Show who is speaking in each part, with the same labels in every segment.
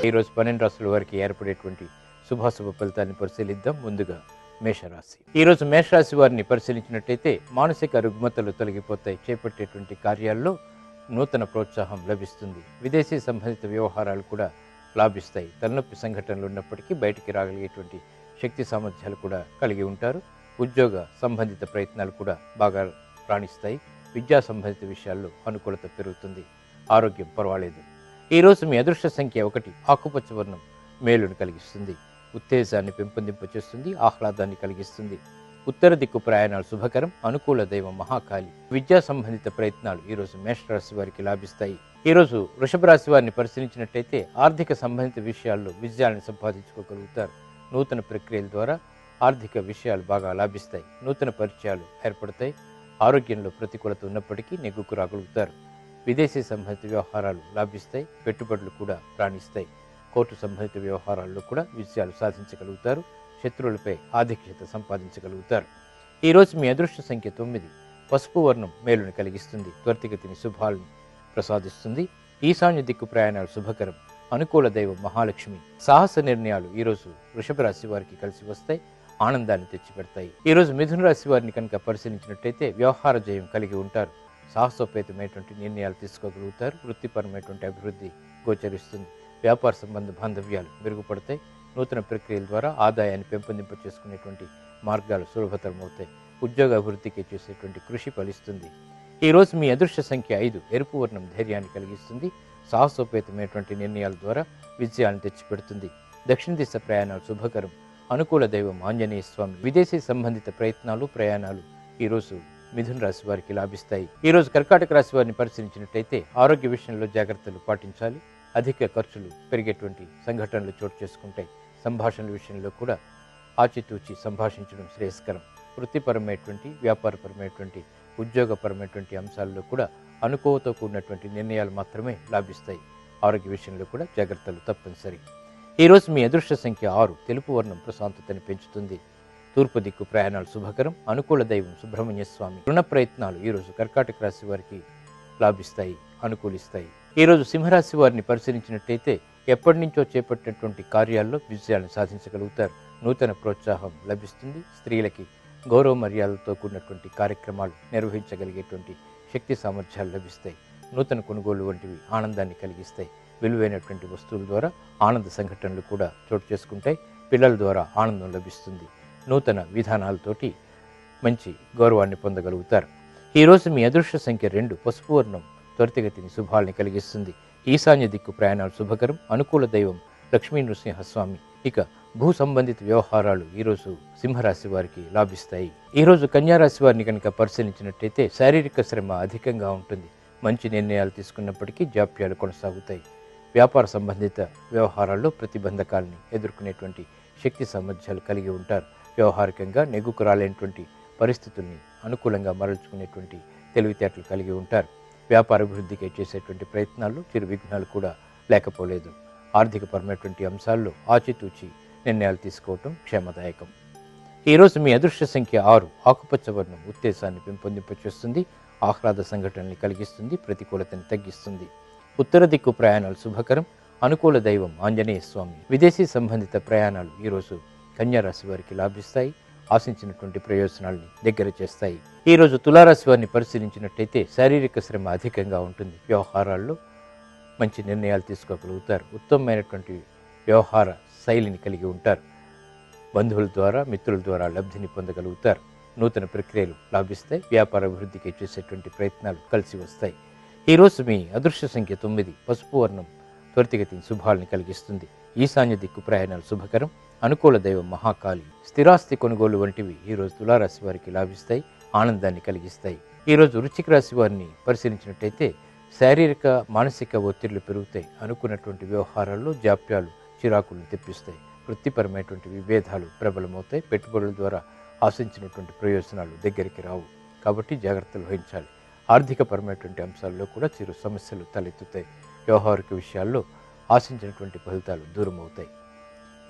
Speaker 1: ఈరోజు 12 రాశుల వారికి ఏర్పడేటువంటి శుభాశుభ ఫలితాన్ని పరిశీలిద్దాం. ముందుగా మేషరాశి. ఈరోజు మేషరాశి వారిని పరిశీలించినట్టయితే మానసిక రుగ్మతలు తొలగిపోతాయి. చేపట్టేటువంటి కార్యాల్లో నూతన ప్రోత్సాహం లభిస్తుంది. విదేశీ సంబంధిత వ్యవహారాలు కూడా లాభిస్తాయి. తలనొప్పి సంఘటనలు ఉన్నప్పటికీ బయటికి రాగలిగేటువంటి శక్తి సామర్థ్యాలు కూడా కలిగి ఉంటారు. ఉద్యోగ సంబంధిత ప్రయత్నాలు కూడా బాగా రాణిస్తాయి. విద్యా సంబంధిత విషయాల్లో అనుకూలత పెరుగుతుంది. ఆరోగ్యం పర్వాలేదు. ఈరోజు మీ అదృష్ట సంఖ్య 1. ఆకుపచ్చ వర్ణం మేలును కలిగిస్తుంది. ఉత్తేజాన్ని పెంపొందింపచేస్తుంది. ఆహ్లాదాన్ని కలిగిస్తుంది. ఉత్తర దిక్కు ప్రయాణాలు శుభకరం. అనుకూల దైవం మహాకాళి. విద్యా సంబంధిత ప్రయత్నాలు ఈరోజు మేషరాశి వారికి లాభిస్తాయి. ఈరోజు వృషభ రాశి వారిని పరిశీలించినట్టయితే ఆర్థిక సంబంధిత విషయాల్లో విజయాలను సంపాదించుకోగలుగుతారు. నూతన ప్రక్రియల ద్వారా ఆర్థిక విషయాలు బాగా లాభిస్తాయి. నూతన పరిచయాలు ఏర్పడతాయి. ఆరోగ్యంలో ప్రతికూలత ఉన్నప్పటికీ నెగ్గుకు రాగలుగుతారు. విదేశీ సంబంధిత వ్యవహారాలు లాభిస్తాయి. పెట్టుబడులు కూడా రాణిస్తాయి. కోర్టు సంబంధిత వ్యవహారాల్లో కూడా విజయాలు సాధించగలుగుతారు. శత్రువులపై ఆధిక్యత సంపాదించగలుగుతారు. ఈరోజు మీ అదృష్ట సంఖ్య 9. పసుపు వర్ణం మేలుని కలిగిస్తుంది. త్వరితగతిని శుభాలను ప్రసాదిస్తుంది. ఈశాన్య దిక్కు ప్రయాణాలు శుభకరం. అనుకూల దైవం మహాలక్ష్మి. సాహస నిర్ణయాలు ఈరోజు వృషభ రాశి వారికి కలిసి వస్తాయి. ఆనందాన్ని తెచ్చిపెడతాయి. ఈరోజు మిథున రాశి వారిని కనుక పరిశీలించినట్టయితే వ్యవహార జయం కలిగి ఉంటారు. సాహసోపేతమైనటువంటి నిర్ణయాలు తీసుకోగలుగుతారు. వృత్తిపరమైనటువంటి అభివృద్ధి గోచరిస్తుంది. వ్యాపార సంబంధ బాంధవ్యాలు మెరుగుపడతాయి. నూతన ప్రక్రియల ద్వారా ఆదాయాన్ని పెంపొందింప చేసుకునేటువంటి మార్గాలు సులభతరమవుతాయి. ఉద్యోగ అభివృద్ధికి చేసేటువంటి కృషి ఫలిస్తుంది. ఈరోజు మీ అదృష్ట సంఖ్య 5. ఎరుపు వర్ణం ధైర్యాన్ని కలిగిస్తుంది. సాహసోపేతమైనటువంటి నిర్ణయాల ద్వారా విజయాన్ని తెచ్చిపెడుతుంది. దక్షిణ దిశ ప్రయాణాలు శుభకరం. అనుకూల దైవం ఆంజనేయ స్వామి. విదేశీ సంబంధిత ప్రయాణాలు ఈరోజు మిథున రాశి వారికి లాభిస్తాయి. ఈరోజు కర్కాటక రాశి వారిని పరిశీలించినట్టయితే ఆరోగ్య విషయంలో జాగ్రత్తలు పాటించాలి. అధిక ఖర్చులు పెరిగేటువంటి సంఘటనలు చోటు చేసుకుంటాయి. సంభాషణల విషయంలో కూడా ఆచితూచి సంభాషించడం శ్రేయస్కరం. వృత్తిపరమైనటువంటి వ్యాపారపరమైనటువంటి ఉద్యోగపరమైనటువంటి అంశాల్లో కూడా అనుకోవతో కూడినటువంటి నిర్ణయాలు మాత్రమే లాభిస్తాయి. ఆరోగ్య విషయంలో కూడా జాగ్రత్తలు తప్పనిసరి. ఈరోజు మీ అదృష్ట సంఖ్య 6. తెలుపు వర్ణం ప్రశాంతతని పెంచుతుంది. తూర్పు దిక్కు ప్రయాణాలు శుభకరం. అనుకూల దైవం సుబ్రహ్మణ్య స్వామి. రుణ ప్రయత్నాలు ఈరోజు కర్కాటక రాశి వారికి లాభిస్తాయి, అనుకూలిస్తాయి. ఈరోజు సింహరాశి వారిని పరిశీలించినట్టయితే ఎప్పటి నుంచో చేపట్టినటువంటి కార్యాల్లో విజయాలను సాధించగలుగుతారు. నూతన ప్రోత్సాహం లభిస్తుంది. స్త్రీలకి గౌరవ మర్యాదలతో కూడినటువంటి కార్యక్రమాలు నిర్వహించగలిగేటువంటి శక్తి సామర్థ్యాలు లభిస్తాయి. నూతన కొనుగోలు వంటివి ఆనందాన్ని కలిగిస్తాయి. విలువైనటువంటి వస్తువుల ద్వారా ఆనంద సంఘటనలు కూడా చోటు చేసుకుంటాయి. పిల్లల ద్వారా ఆనందం లభిస్తుంది. నూతన విధానాలతోటి మంచి గౌరవాన్ని పొందగలుగుతారు. ఈరోజు మీ అదృష్ట సంఖ్య 2. పసుపు వర్ణం త్వరితగతిని శుభాల్ని కలిగిస్తుంది. ఈశాన్య దిక్కు ప్రయాణాలు శుభకరం. అనుకూల దైవం లక్ష్మీ నృసింహస్వామి. ఇక భూ సంబంధిత వ్యవహారాలు ఈరోజు సింహరాశి వారికి లాభిస్తాయి. ఈరోజు కన్యారాశి వారిని కనుక పరిశీలించినట్టయితే శారీరక శ్రమ అధికంగా ఉంటుంది. మంచి నిర్ణయాలు తీసుకున్నప్పటికీ జాప్యాలు కొనసాగుతాయి. వ్యాపార సంబంధిత వ్యవహారాల్లో ప్రతిబంధకాలని ఎదుర్కొనేటువంటి శక్తి సామర్థ్యాలు కలిగి ఉంటారు. వ్యవహారికంగా నెగ్గుకు రాలేనటువంటి పరిస్థితుల్ని అనుకూలంగా మరల్చుకునేటువంటి తెలివితేటలు కలిగి ఉంటారు. వ్యాపార అభివృద్ధికి చేసేటువంటి ప్రయత్నాల్లో చిరు విఘ్నాలు కూడా లేకపోలేదు. ఆర్థికపరమైనటువంటి అంశాల్లో ఆచితూచి నిర్ణయాలు తీసుకోవటం క్షేమదాయకం. ఈరోజు మీ అదృష్ట సంఖ్య 6. ఆకుపచ్చ వర్ణం ఉత్తేజాన్ని పెంపొందింపచేస్తుంది. ఆహ్లాద సంఘటనల్ని కలిగిస్తుంది. ప్రతికూలతని తగ్గిస్తుంది. ఉత్తర దిక్కు ప్రయాణాలు శుభకరం. అనుకూల దైవం ఆంజనేయ స్వామి. విదేశీ సంబంధిత ప్రయాణాలు ఈరోజు కన్యారాశి వారికి లాభిస్తాయి. ఆశించినటువంటి ప్రయోజనాల్ని దగ్గర చేస్తాయి. ఈరోజు తులారాశి వారిని పరిశీలించినట్టయితే శారీరక శ్రమ అధికంగా ఉంటుంది. వ్యవహారాల్లో మంచి నిర్ణయాలు తీసుకోగలుగుతారు. ఉత్తమమైనటువంటి వ్యవహార శైలిని కలిగి ఉంటారు. బంధువుల ద్వారా మిత్రుల ద్వారా లబ్ధిని పొందగలుగుతారు. నూతన ప్రక్రియలు లాభిస్తాయి. వ్యాపార అభివృద్ధికి చేసేటువంటి ప్రయత్నాలు కలిసి వస్తాయి. ఈరోజు మీ అదృష్ట సంఖ్య 9. పసుపు వర్ణం త్వరితగతిని శుభాల్ని కలిగిస్తుంది. ఈశాన్య దిక్కు ప్రయాణాలు శుభకరం. అనుకూల దైవం మహాకాళి. స్థిరాస్తి కొనుగోలు వంటివి ఈరోజు తులారాశి వారికి లాభిస్తాయి. ఆనందాన్ని కలిగిస్తాయి. ఈరోజు వృశ్చిక రాశి వారిని పరిశీలించినట్టయితే శారీరక మానసిక ఒత్తిళ్లు పెరుగుతాయి. అనుకున్నటువంటి వ్యవహారాల్లో జాప్యాలు చిరాకులను తెప్పిస్తాయి. వృత్తిపరమైనటువంటి విభేదాలు ప్రబలమవుతాయి. పెట్టుబడుల ద్వారా ఆశించినటువంటి ప్రయోజనాలు దగ్గరికి రావు. కాబట్టి జాగ్రత్తలు వహించాలి. ఆర్థికపరమైనటువంటి అంశాల్లో కూడా చిరు సమస్యలు తలెత్తుతాయి. వ్యవహారిక విషయాల్లో ఆశించినటువంటి ఫలితాలు దూరం అవుతాయి.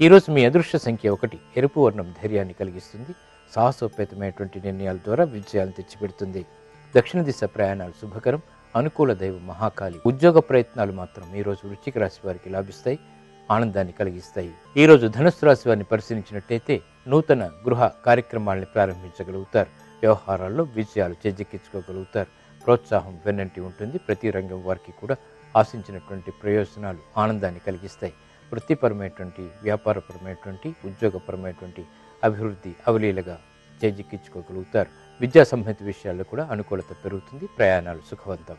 Speaker 1: ఈరోజు మీ అదృష్ట సంఖ్య 1. ఎరుపు వర్ణం ధైర్యాన్ని కలిగిస్తుంది. సాహసోపేతమైనటువంటి నిర్ణయాల ద్వారా విజయాలను తెచ్చిపెడుతుంది. దక్షిణ దిశ ప్రయాణాలు శుభకరం. అనుకూల దైవం మహాకాళి. ఉద్యోగ ప్రయత్నాలు మాత్రం ఈరోజు వృశ్చిక రాశి వారికి లాభిస్తాయి. ఆనందాన్ని కలిగిస్తాయి. ఈరోజు ధనుస్సు రాశి వారిని పరిశీలించినట్టయితే నూతన గృహ కార్యక్రమాలను ప్రారంభించగలుగుతారు. వ్యవహారాల్లో విజయాలు చేజిక్కించుకోగలుగుతారు. ప్రోత్సాహం వెన్నంటి ఉంటుంది. ప్రతి రంగం వారికి కూడా ఆశించినటువంటి ప్రయోజనాలు ఆనందాన్ని కలిగిస్తాయి. వృత్తిపరమైనటువంటి, వ్యాపారపరమైనటువంటి, ఉద్యోగపరమైనటువంటి అభివృద్ధి అవలీలగా చేజిక్కించుకోగలుగుతారు. విద్యా సంబంధిత విషయాల్లో కూడా అనుకూలత పెరుగుతుంది. ప్రయాణాలు సుఖవంతం.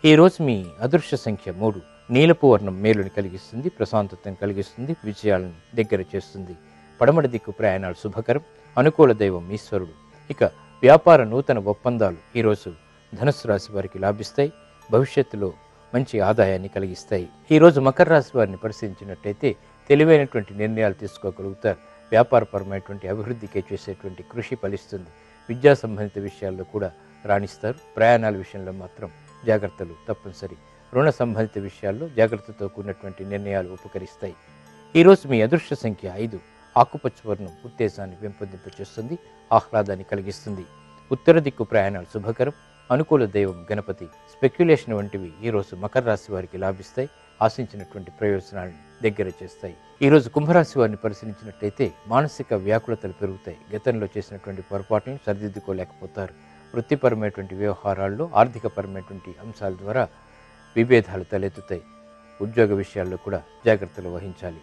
Speaker 1: ఈ రోజు మీ అదృష్ట సంఖ్య 3. నీలపు వర్ణం మేలుని కలిగిస్తుంది, ప్రశాంతతను కలిగిస్తుంది, విజయాలను దగ్గర చేస్తుంది. పడమటి దిక్కు ప్రయాణాలు శుభకరం. అనుకూల దైవం ఈశ్వరుడు. ఇక వ్యాపార నూతన ఒప్పందాలు ఈరోజు ధనుస్సు రాశి వారికి లాభిస్తాయి. భవిష్యత్తులో మంచి ఆదాయాన్ని కలిగిస్తాయి. ఈరోజు మకర రాశి వారిని పరిశీలించినట్టయితే తెలివైనటువంటి నిర్ణయాలు తీసుకోగలుగుతారు. వ్యాపారపరమైనటువంటి అభివృద్ధికి చేసేటువంటి కృషి ఫలిస్తుంది. విద్యా సంబంధిత విషయాల్లో కూడా రాణిస్తారు. ప్రయాణాల విషయంలో మాత్రం జాగ్రత్తలు తప్పనిసరి. రుణ సంబంధిత విషయాల్లో జాగ్రత్తతో కూడినటువంటి నిర్ణయాలు ఉపకరిస్తాయి. ఈరోజు మీ అదృష్ట సంఖ్య 5. ఆకుపచ్చ వర్ణం ఉత్తేజాన్ని పెంపొందింపచేస్తుంది, ఆహ్లాదాన్ని కలిగిస్తుంది. ఉత్తర దిక్కు ప్రయాణాలు శుభకరం. అనుకూల దైవం గణపతి. స్పెక్యులేషన్ వంటివి ఈరోజు మకర రాశి వారికి లాభిస్తాయి. ఆశించినటువంటి ప్రయోజనాలను దగ్గర చేస్తాయి. ఈరోజు కుంభరాశి వారిని పరిశీలించినట్లయితే మానసిక వ్యాకులతలు పెరుగుతాయి. గతంలో చేసినటువంటి పొరపాట్లను సరిదిద్దుకోలేకపోతారు. వృత్తిపరమైనటువంటి వ్యవహారాల్లో ఆర్థికపరమైనటువంటి అంశాల ద్వారా విభేదాలు తలెత్తుతాయి. ఉద్యోగ విషయాల్లో కూడా జాగ్రత్తలు వహించాలి.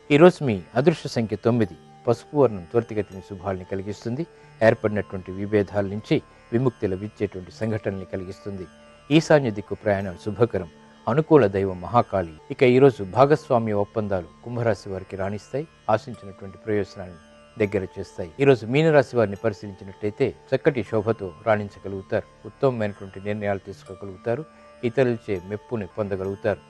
Speaker 1: ఈరోజు మీ అదృష్ట సంఖ్య 9. పసుపు వర్ణం త్వరితగతిని శుభాల్ని కలిగిస్తుంది. ఏర్పడినటువంటి విభేదాల నుంచి విముక్తి లభించేటువంటి సంఘటనల్ని కలిగిస్తుంది. ఈశాన్య దిక్కు ప్రయాణాలు శుభకరం. అనుకూల దైవం మహాకాళి. ఇక ఈరోజు భాగస్వామ్య ఒప్పందాలు కుంభరాశి వారికి రాణిస్తాయి. ఆశించినటువంటి ప్రయోజనాలను దగ్గర చేస్తాయి. ఈరోజు మీనరాశి వారిని పరిశీలించినట్లయితే చక్కటి శోభతో రాణించగలుగుతారు. ఉత్తమమైనటువంటి నిర్ణయాలు తీసుకోగలుగుతారు. ఇతరులచే మెప్పుని పొందగలుగుతారు.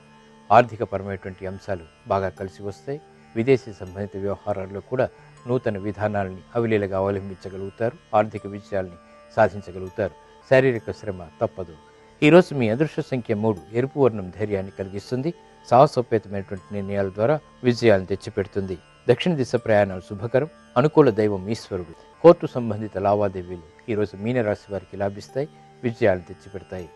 Speaker 1: ఆర్థిక పరమైనటువంటి అంశాలు బాగా కలిసి వస్తాయి. విదేశీ సంబంధిత వ్యవహారాల్లో కూడా నూతన విధానాలని అవలీలగా అవలంబించగలుగుతారు. ఆర్థిక విజయాల్ని సాధించగలుగుతారు. శారీరక శ్రమ తప్పదు. ఈరోజు మీ అదృష్ట సంఖ్య 3. ఎరుపు వర్ణం ధైర్యాన్ని కలిగిస్తుంది. సాహసోపేతమైనటువంటి నిర్ణయాల ద్వారా విజయాలను తెచ్చిపెడుతుంది. దక్షిణ దిశ ప్రయాణాలు శుభకరం. అనుకూల దైవం ఈశ్వరుడు. కోర్టు సంబంధిత లావాదేవీలు ఈరోజు మీనరాశి వారికి లాభిస్తాయి. విజయాలను తెచ్చిపెడతాయి.